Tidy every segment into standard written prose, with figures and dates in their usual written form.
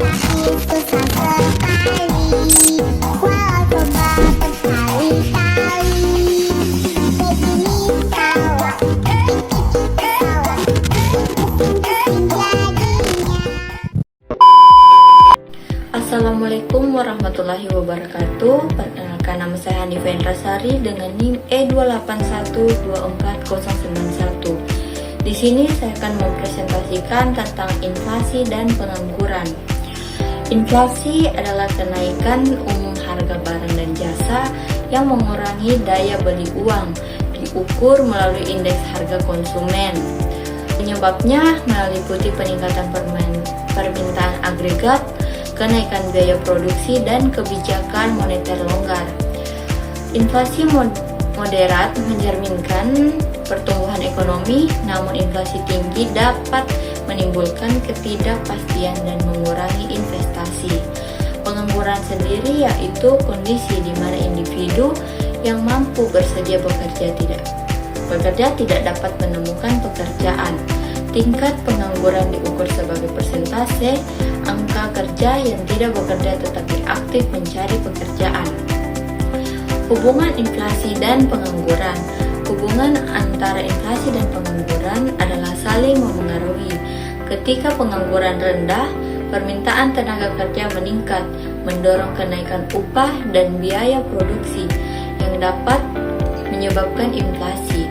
Tapi susah sekali walau coba berkali-kali. Begini kawan, Assalamualaikum warahmatullahi wabarakatuh. Perkenalkan, nama saya Hanifa Indrasari dengan NIM E2812491. Di sini saya akan mempresentasikan tentang inflasi dan pengangguran. Inflasi adalah kenaikan umum harga barang dan jasa yang mengurangi daya beli uang, diukur melalui indeks harga konsumen. Penyebabnya meliputi peningkatan permintaan agregat, kenaikan biaya produksi, dan kebijakan moneter longgar. Inflasi moderat mencerminkan pertumbuhan ekonomi, namun inflasi tinggi dapat menimbulkan ketidakpastian dan mengurangi investasi. Pengangguran sendiri yaitu kondisi di mana individu yang mampu bersedia bekerja tidak dapat menemukan pekerjaan. Tingkat pengangguran diukur sebagai persentase angka kerja yang tidak bekerja tetapi aktif mencari pekerjaan. Hubungan inflasi dan pengangguran. Hubungan antara inflasi dan pengangguran adalah saling memengaruhi. Ketika pengangguran rendah, permintaan tenaga kerja meningkat, mendorong kenaikan upah dan biaya produksi yang dapat menyebabkan inflasi.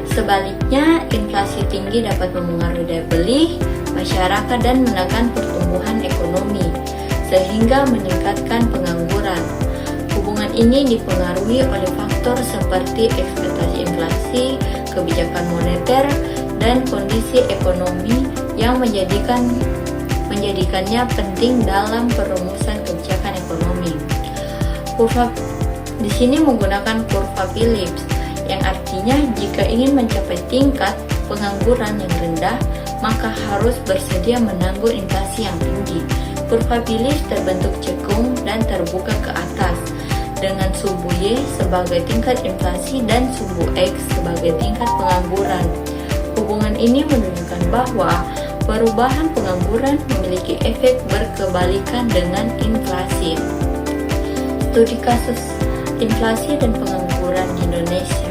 Sebaliknya, inflasi tinggi dapat memengaruhi daya beli masyarakat dan menekan pertumbuhan ekonomi, sehingga meningkatkan pengangguran. Hubungan ini dipengaruhi oleh faktor seperti ekspektasi inflasi, kebijakan moneter, dan kondisi ekonomi yang menjadikannya penting dalam perumusan kebijakan ekonomi. Kurva di sini menggunakan kurva Phillips, yang artinya jika ingin mencapai tingkat pengangguran yang rendah, maka harus bersedia menanggung inflasi yang tinggi. Kurva Phillips terbentuk cekung dan terbuka ke atas, dengan sumbu Y sebagai tingkat inflasi dan sumbu X sebagai tingkat pengangguran. Hubungan ini menunjukkan bahwa perubahan pengangguran memiliki efek berkebalikan dengan inflasi. Studi kasus inflasi dan pengangguran di Indonesia.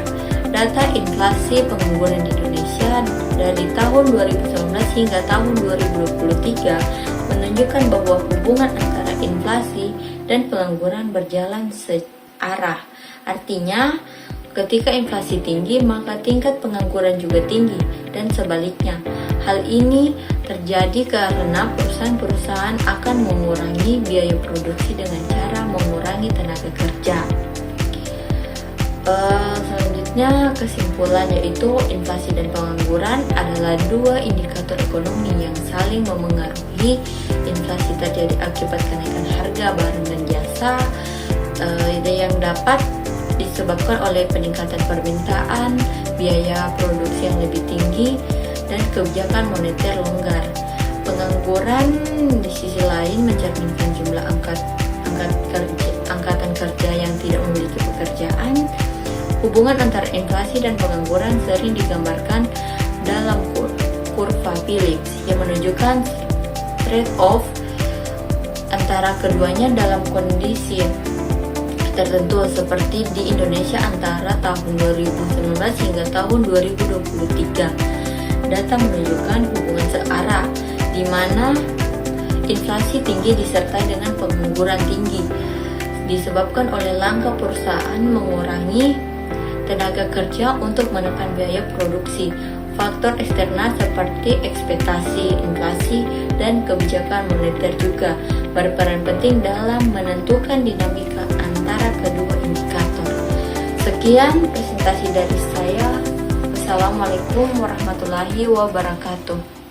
Data inflasi pengangguran di Indonesia dari tahun 2019 hingga tahun 2023 menunjukkan bahwa hubungan antara inflasi dan pengangguran berjalan searah. Artinya, ketika inflasi tinggi, maka tingkat pengangguran juga tinggi, dan sebaliknya. Hal ini terjadi karena perusahaan-perusahaan akan mengurangi biaya produksi dengan cara mengurangi tenaga kerja. Selanjutnya, kesimpulan yaitu inflasi dan pengangguran adalah dua indikator ekonomi yang saling memengaruhi. Inflasi terjadi akibat kenaikan harga barang dan jasa yang dapat disebabkan oleh peningkatan permintaan, biaya produksi yang lebih tinggi, dan kebijakan moneter longgar. Pengangguran di sisi lain mencerminkan jumlah angkatan kerja yang tidak memiliki pekerjaan. Hubungan antara inflasi dan pengangguran sering digambarkan dalam kurva Phillips yang menunjukkan trade-off antara keduanya dalam kondisi tertentu, seperti di Indonesia antara tahun 2019 hingga tahun 2023. Data menunjukkan hubungan searah, di mana inflasi tinggi disertai dengan pengangguran tinggi, disebabkan oleh langkah perusahaan mengurangi tenaga kerja untuk menekan biaya produksi. Faktor eksternal seperti ekspektasi inflasi dan kebijakan moneter juga berperan penting dalam menentukan dinamika antara kedua indikator. Sekian presentasi dari saya. Wassalamualaikum warahmatullahi wabarakatuh.